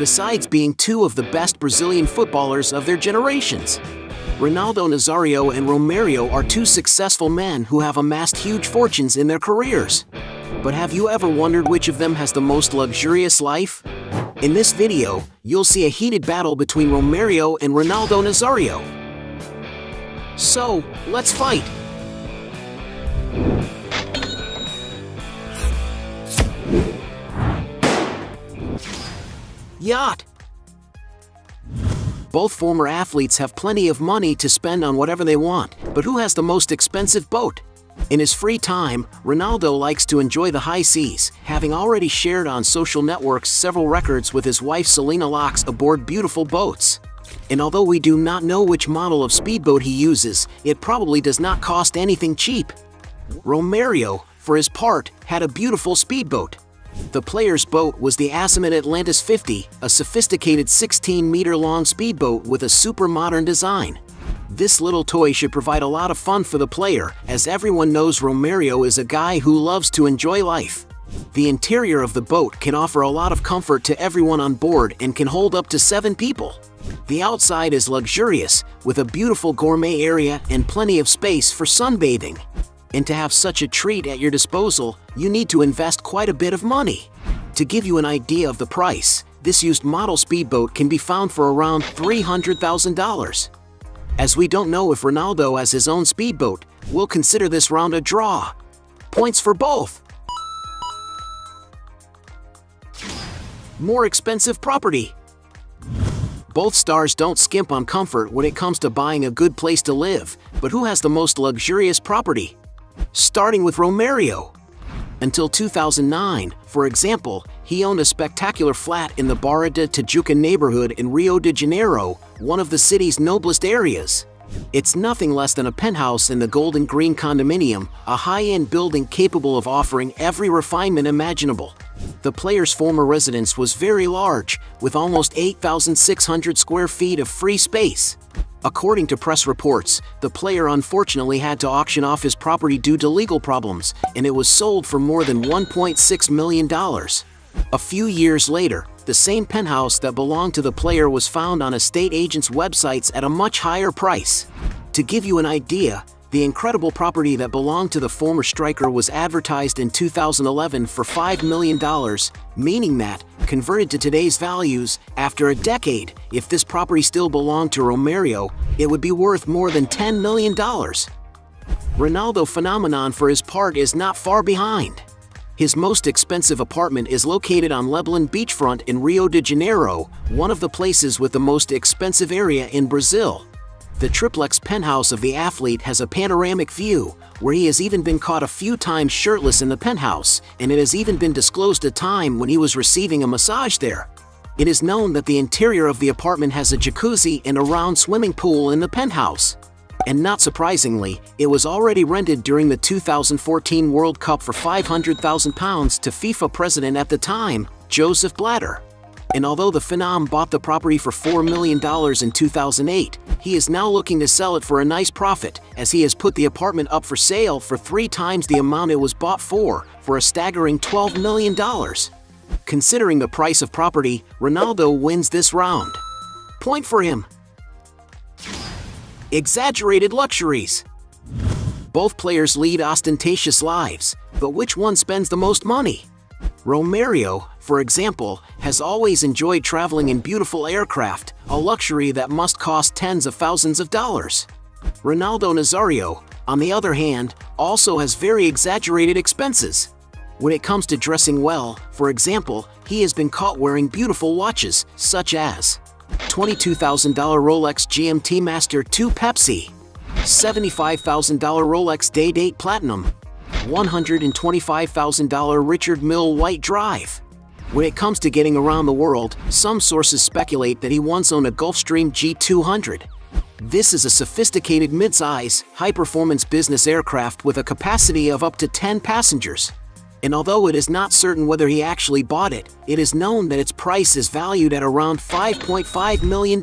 besides being two of the best Brazilian footballers of their generations. Ronaldo Nazario and Romário are two successful men who have amassed huge fortunes in their careers. But have you ever wondered which of them has the most luxurious life? In this video, you'll see a heated battle between Romário and Ronaldo Nazario. So, let's fight! Yacht. Both former athletes have plenty of money to spend on whatever they want, but who has the most expensive boat? In his free time, Ronaldo likes to enjoy the high seas, having already shared on social networks several records with his wife Selena Locks aboard beautiful boats. And although we do not know which model of speedboat he uses, it probably does not cost anything cheap. Romário, for his part, had a beautiful speedboat. The player's boat was the Azimuth Atlantis 50, a sophisticated 16-meter-long speedboat with a super modern design. This little toy should provide a lot of fun for the player, as everyone knows Romário is a guy who loves to enjoy life. The interior of the boat can offer a lot of comfort to everyone on board and can hold up to 7 people. The outside is luxurious, with a beautiful gourmet area and plenty of space for sunbathing. And to have such a treat at your disposal, you need to invest quite a bit of money. To give you an idea of the price, this used model speedboat can be found for around $300,000. As we don't know if Ronaldo has his own speedboat, we'll consider this round a draw. Points for both. More expensive property. Both stars don't skimp on comfort when it comes to buying a good place to live, but who has the most luxurious property? Starting with Romário. Until 2009, for example, he owned a spectacular flat in the Barra da Tijuca neighborhood in Rio de Janeiro, one of the city's noblest areas. It's nothing less than a penthouse in the Golden Green condominium, a high-end building capable of offering every refinement imaginable. The player's former residence was very large, with almost 8,600 square feet of free space. According to press reports, the player unfortunately had to auction off his property due to legal problems, and it was sold for more than $1.6 million. A few years later, the same penthouse that belonged to the player was found on estate agents' websites at a much higher price. To give you an idea, the incredible property that belonged to the former striker was advertised in 2011 for $5 million, meaning that, converted to today's values, after a decade, if this property still belonged to Romário, it would be worth more than $10 million. Ronaldo phenomenon for his part is not far behind. His most expensive apartment is located on Leblon beachfront in Rio de Janeiro, one of the places with the most expensive area in Brazil. The triplex penthouse of the athlete has a panoramic view, where he has even been caught a few times shirtless in the penthouse, and it has even been disclosed a time when he was receiving a massage there. It is known that the interior of the apartment has a jacuzzi and a round swimming pool in the penthouse. And not surprisingly, it was already rented during the 2014 World Cup for £500,000 to FIFA president at the time, Joseph Blatter. And although the Phenom bought the property for $4 million in 2008, he is now looking to sell it for a nice profit, as he has put the apartment up for sale for 3 times the amount it was bought for a staggering $12 million. Considering the price of property, Ronaldo wins this round. Point for him. Exaggerated luxuries. Both players lead ostentatious lives, but which one spends the most money? Romário, for example, has always enjoyed traveling in beautiful aircraft, a luxury that must cost tens of thousands of dollars. Ronaldo Nazario, on the other hand, also has very exaggerated expenses. When it comes to dressing well, for example, he has been caught wearing beautiful watches, such as $22,000 Rolex GMT Master 2 Pepsi, $75,000 Rolex Day-Date Platinum, $125,000 Richard Mille White Drive. When it comes to getting around the world, some sources speculate that he once owned a Gulfstream G200. This is a sophisticated mid-size, high-performance business aircraft with a capacity of up to 10 passengers. And although it is not certain whether he actually bought it, it is known that its price is valued at around $5.5 million.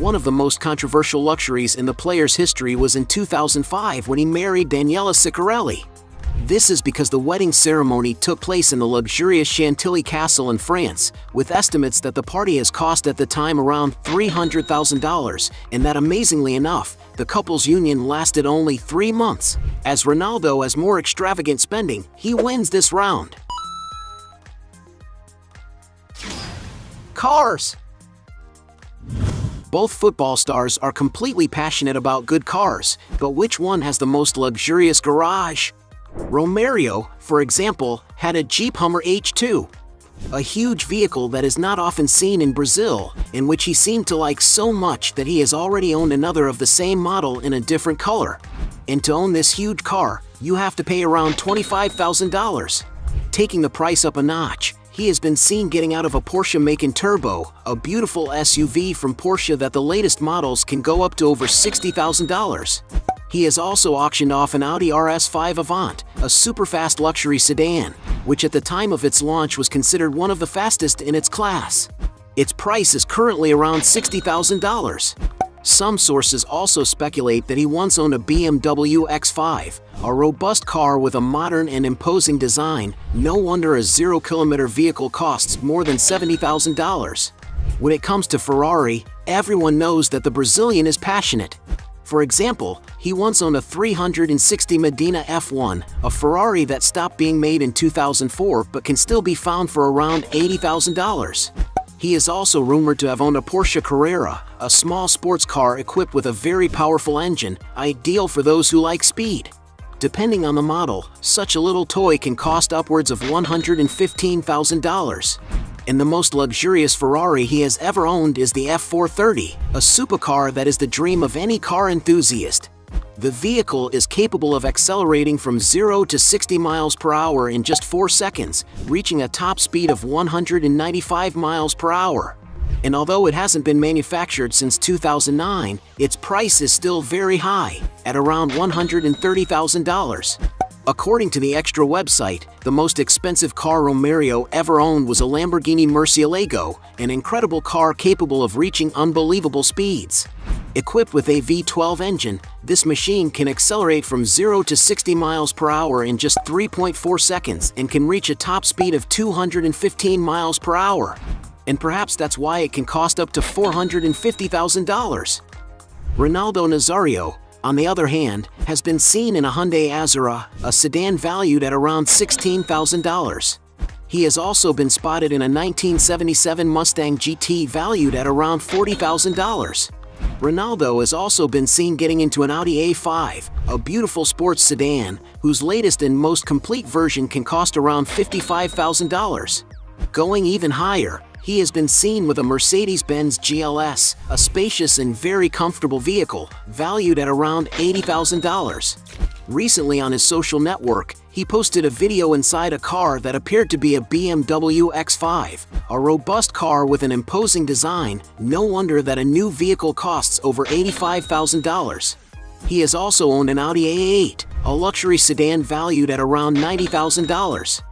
One of the most controversial luxuries in the player's history was in 2005 when he married Daniela Ciccarelli. This is because the wedding ceremony took place in the luxurious Chantilly Castle in France, with estimates that the party has cost at the time around $300,000, and that amazingly enough, the couple's union lasted only 3 months. As Ronaldo has more extravagant spending, he wins this round. Cars. Both football stars are completely passionate about good cars, but which one has the most luxurious garage? Romário, for example, had a Jeep Hummer H2, a huge vehicle that is not often seen in Brazil, in which he seemed to like so much that he has already owned another of the same model in a different color. And to own this huge car, you have to pay around $25,000. Taking the price up a notch, he has been seen getting out of a Porsche Macan Turbo, a beautiful SUV from Porsche that the latest models can go up to over $60,000. He has also auctioned off an Audi RS5 Avant, a super-fast luxury sedan, which at the time of its launch was considered one of the fastest in its class. Its price is currently around $60,000. Some sources also speculate that he once owned a BMW X5, a robust car with a modern and imposing design. No wonder a 0-kilometer vehicle costs more than $70,000. When it comes to Ferrari, everyone knows that the Brazilian is passionate. For example, he once owned a 360 Medina F1, a Ferrari that stopped being made in 2004 but can still be found for around $80,000. He is also rumored to have owned a Porsche Carrera, a small sports car equipped with a very powerful engine, ideal for those who like speed. Depending on the model, such a little toy can cost upwards of $115,000. And the most luxurious Ferrari he has ever owned is the F430, a supercar that is the dream of any car enthusiast. The vehicle is capable of accelerating from 0 to 60 miles per hour in just 4 seconds, reaching a top speed of 195 miles per hour. And although it hasn't been manufactured since 2009, its price is still very high, at around $130,000. According to the Extra website, the most expensive car Romário ever owned was a Lamborghini Murcielago, an incredible car capable of reaching unbelievable speeds. Equipped with a V12 engine, this machine can accelerate from 0 to 60 miles per hour in just 3.4 seconds and can reach a top speed of 215 miles per hour. And perhaps that's why it can cost up to $450,000. Ronaldo Nazario, on the other hand, has been seen in a Hyundai Azura, a sedan valued at around $16,000. He has also been spotted in a 1977 Mustang GT valued at around $40,000. Ronaldo has also been seen getting into an Audi A5, a beautiful sports sedan, whose latest and most complete version can cost around $55,000. Going even higher, he has been seen with a Mercedes-Benz GLS, a spacious and very comfortable vehicle, valued at around $80,000. Recently on his social network, he posted a video inside a car that appeared to be a BMW X5, a robust car with an imposing design. No wonder that a new vehicle costs over $85,000. He has also owned an Audi A8, a luxury sedan valued at around $90,000.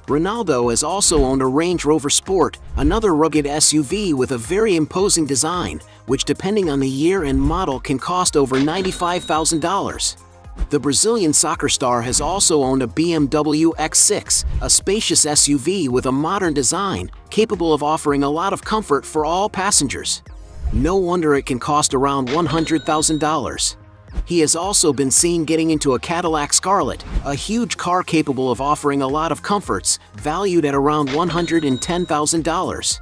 Ronaldo has also owned a Range Rover Sport, another rugged SUV with a very imposing design, which depending on the year and model can cost over $95,000. The Brazilian soccer star has also owned a BMW X6, a spacious SUV with a modern design, capable of offering a lot of comfort for all passengers. No wonder it can cost around $100,000. He has also been seen getting into a Cadillac Scarlet, a huge car capable of offering a lot of comforts, valued at around $110,000.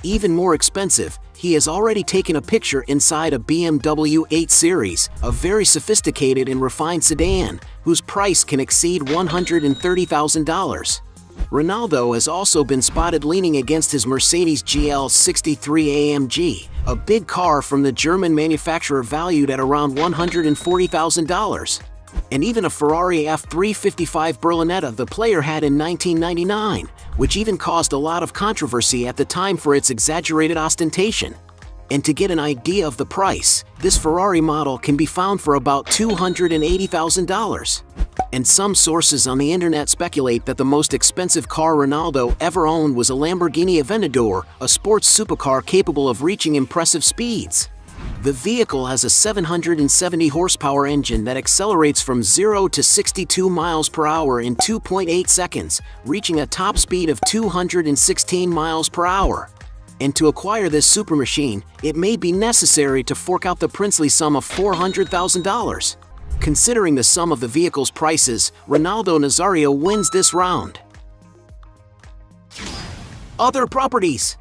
Even more expensive, he has already taken a picture inside a BMW 8 Series, a very sophisticated and refined sedan, whose price can exceed $130,000. Ronaldo has also been spotted leaning against his Mercedes GL 63 AMG, a big car from the German manufacturer valued at around $140,000. And even a Ferrari F355 Berlinetta the player had in 1999, which even caused a lot of controversy at the time for its exaggerated ostentation. And to get an idea of the price, this Ferrari model can be found for about $280,000. And some sources on the internet speculate that the most expensive car Ronaldo ever owned was a Lamborghini Aventador, a sports supercar capable of reaching impressive speeds. The vehicle has a 770 horsepower engine that accelerates from 0 to 62 miles per hour in 2.8 seconds, reaching a top speed of 216 miles per hour. And to acquire this super machine, it may be necessary to fork out the princely sum of $400,000. Considering the sum of the vehicle's prices, Ronaldo Nazario wins this round. Other properties.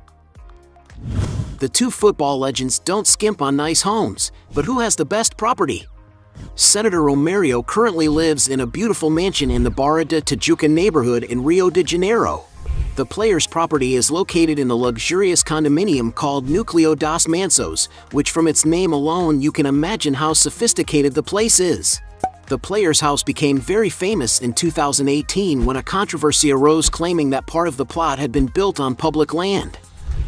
The two football legends don't skimp on nice homes, but who has the best property? Senator Romário currently lives in a beautiful mansion in the Barra da Tijuca neighborhood in Rio de Janeiro. The player's property is located in the luxurious condominium called Núcleo dos Mansos, which from its name alone you can imagine how sophisticated the place is. The player's house became very famous in 2018 when a controversy arose claiming that part of the plot had been built on public land.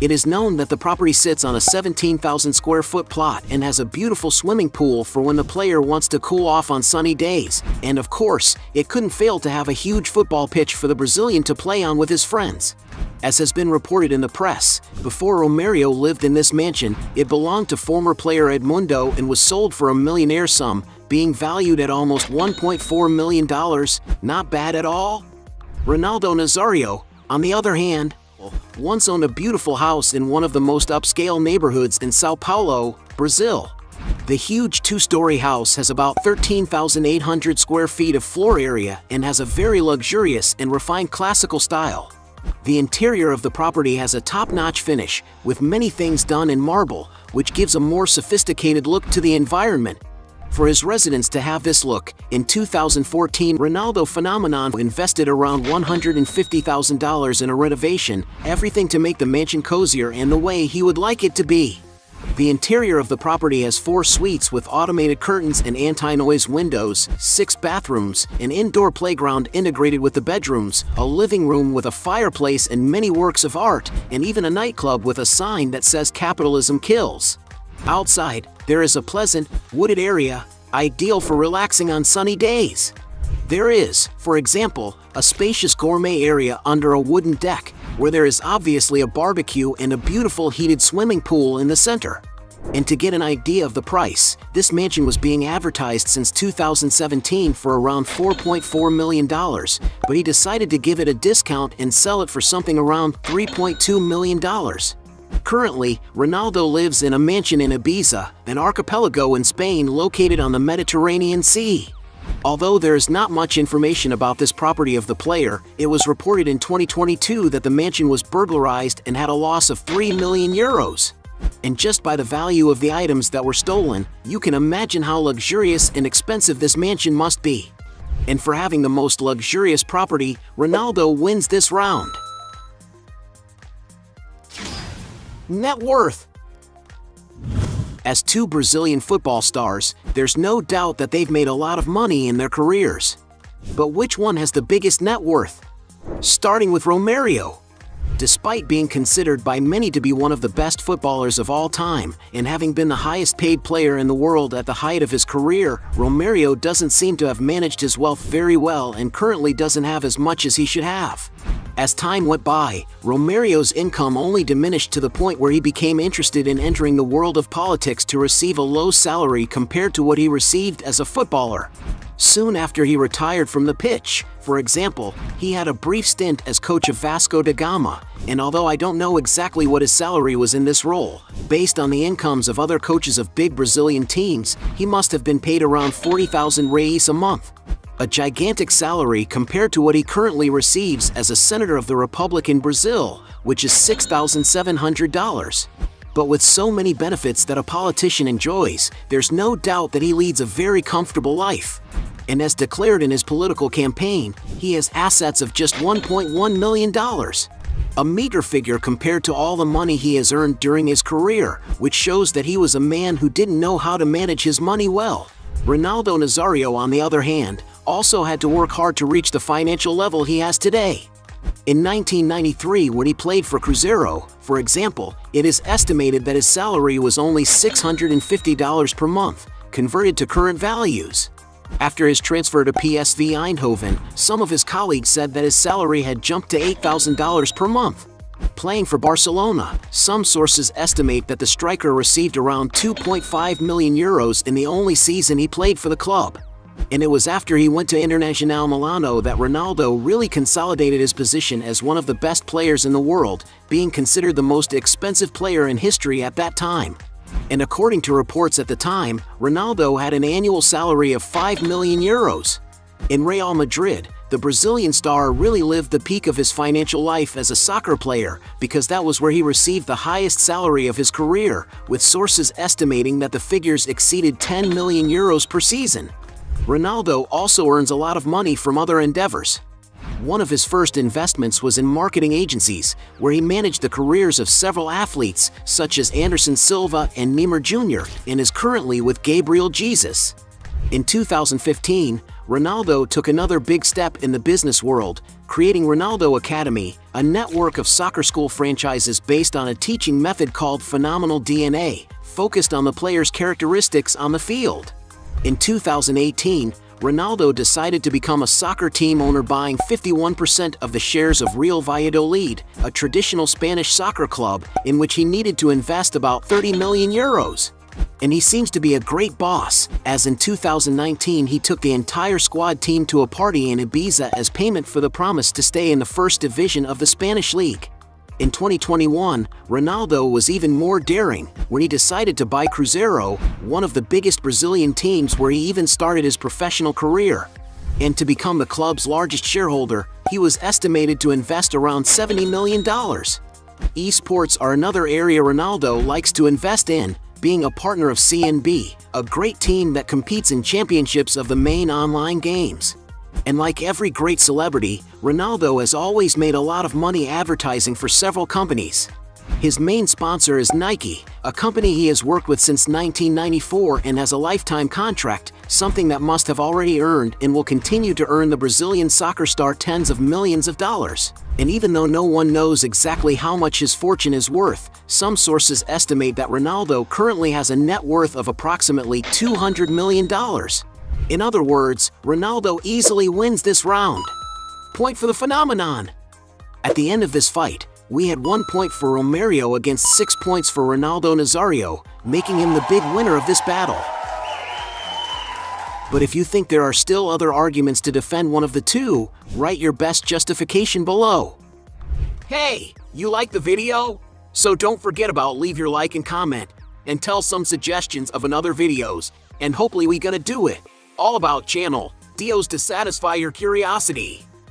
It is known that the property sits on a 17,000 square foot plot and has a beautiful swimming pool for when the player wants to cool off on sunny days, and of course, it couldn't fail to have a huge football pitch for the Brazilian to play on with his friends. As has been reported in the press, before Romário lived in this mansion, it belonged to former player Edmundo and was sold for a millionaire sum, being valued at almost $1.4 million. Not bad at all. Ronaldo Nazario, on the other hand, once owned a beautiful house in one of the most upscale neighborhoods in Sao Paulo, Brazil. The huge two-story house has about 13,800 square feet of floor area and has a very luxurious and refined classical style. The interior of the property has a top-notch finish, with many things done in marble, which gives a more sophisticated look to the environment. For his residents to have this look, in 2014 Ronaldo Phenomenon invested around $150,000 in a renovation, everything to make the mansion cozier and the way he would like it to be. The interior of the property has 4 suites with automated curtains and anti-noise windows, 6 bathrooms, an indoor playground integrated with the bedrooms, a living room with a fireplace and many works of art, and even a nightclub with a sign that says "Capitalism Kills." Outside, there is a pleasant, wooded area, ideal for relaxing on sunny days. There is, for example, a spacious gourmet area under a wooden deck, where there is obviously a barbecue and a beautiful heated swimming pool in the center. And to get an idea of the price, this mansion was being advertised since 2017 for around $4.4 million, but he decided to give it a discount and sell it for something around $3.2 million. Currently, Ronaldo lives in a mansion in Ibiza, an archipelago in Spain located on the Mediterranean Sea. Although there is not much information about this property of the player, it was reported in 2022 that the mansion was burglarized and had a loss of €3 million. And just by the value of the items that were stolen, you can imagine how luxurious and expensive this mansion must be. And for having the most luxurious property, Ronaldo wins this round. Net worth. As two Brazilian football stars, there's no doubt that they've made a lot of money in their careers. But which one has the biggest net worth? Starting with Romário. Despite being considered by many to be one of the best footballers of all time, and having been the highest paid player in the world at the height of his career, Romário doesn't seem to have managed his wealth very well and currently doesn't have as much as he should have. As time went by, Romário's income only diminished to the point where he became interested in entering the world of politics to receive a low salary compared to what he received as a footballer. Soon after he retired from the pitch, for example, he had a brief stint as coach of Vasco da Gama, and although I don't know exactly what his salary was in this role, based on the incomes of other coaches of big Brazilian teams, he must have been paid around 40,000 reais a month. A gigantic salary compared to what he currently receives as a senator of the Republic in Brazil, which is $6,700. But with so many benefits that a politician enjoys, there's no doubt that he leads a very comfortable life. And as declared in his political campaign, he has assets of just $1.1 million. A meager figure compared to all the money he has earned during his career, which shows that he was a man who didn't know how to manage his money well. Ronaldo Nazario, on the other hand, also had to work hard to reach the financial level he has today. In 1993, when he played for Cruzeiro, for example, it is estimated that his salary was only $650 per month, converted to current values. After his transfer to PSV Eindhoven, some of his colleagues said that his salary had jumped to $8,000 per month. Playing for Barcelona, some sources estimate that the striker received around 2.5 million euros in the only season he played for the club. And it was after he went to Internazionale Milano that Ronaldo really consolidated his position as one of the best players in the world, being considered the most expensive player in history at that time. And according to reports at the time, Ronaldo had an annual salary of 5 million euros. In Real Madrid, the Brazilian star really lived the peak of his financial life as a soccer player, because that was where he received the highest salary of his career, with sources estimating that the figures exceeded 10 million euros per season. Ronaldo also earns a lot of money from other endeavors. One of his first investments was in marketing agencies, where he managed the careers of several athletes, such as Anderson Silva and Neymar Jr., and is currently with Gabriel Jesus. In 2015, Ronaldo took another big step in the business world, creating Ronaldo Academy, a network of soccer school franchises based on a teaching method called Phenomenal DNA, focused on the player's characteristics on the field. In 2018, Ronaldo decided to become a soccer team owner, buying 51% of the shares of Real Valladolid, a traditional Spanish soccer club in which he needed to invest about 30 million euros. And he seems to be a great boss, as in 2019 he took the entire squad team to a party in Ibiza as payment for the promise to stay in the first division of the Spanish league. In 2021, Ronaldo was even more daring, when he decided to buy Cruzeiro, one of the biggest Brazilian teams, where he even started his professional career. And to become the club's largest shareholder, he was estimated to invest around $70 million. Esports are another area Ronaldo likes to invest in, being a partner of CNB, a great team that competes in championships of the main online games. And like every great celebrity, Ronaldo has always made a lot of money advertising for several companies. His main sponsor is Nike, a company he has worked with since 1994 and has a lifetime contract, something that must have already earned and will continue to earn the Brazilian soccer star tens of millions of dollars. And even though no one knows exactly how much his fortune is worth, some sources estimate that Ronaldo currently has a net worth of approximately $200 million. In other words, Ronaldo easily wins this round. Point for the phenomenon. At the end of this fight, we had 1 point for Romário against 6 points for Ronaldo Nazario, making him the big winner of this battle. But if you think there are still other arguments to defend one of the two, write your best justification below. Hey, you like the video? So don't forget about leave your like and comment, and tell some suggestions of another videos, and hopefully we gonna do it. All about channel, Dios to satisfy your curiosity.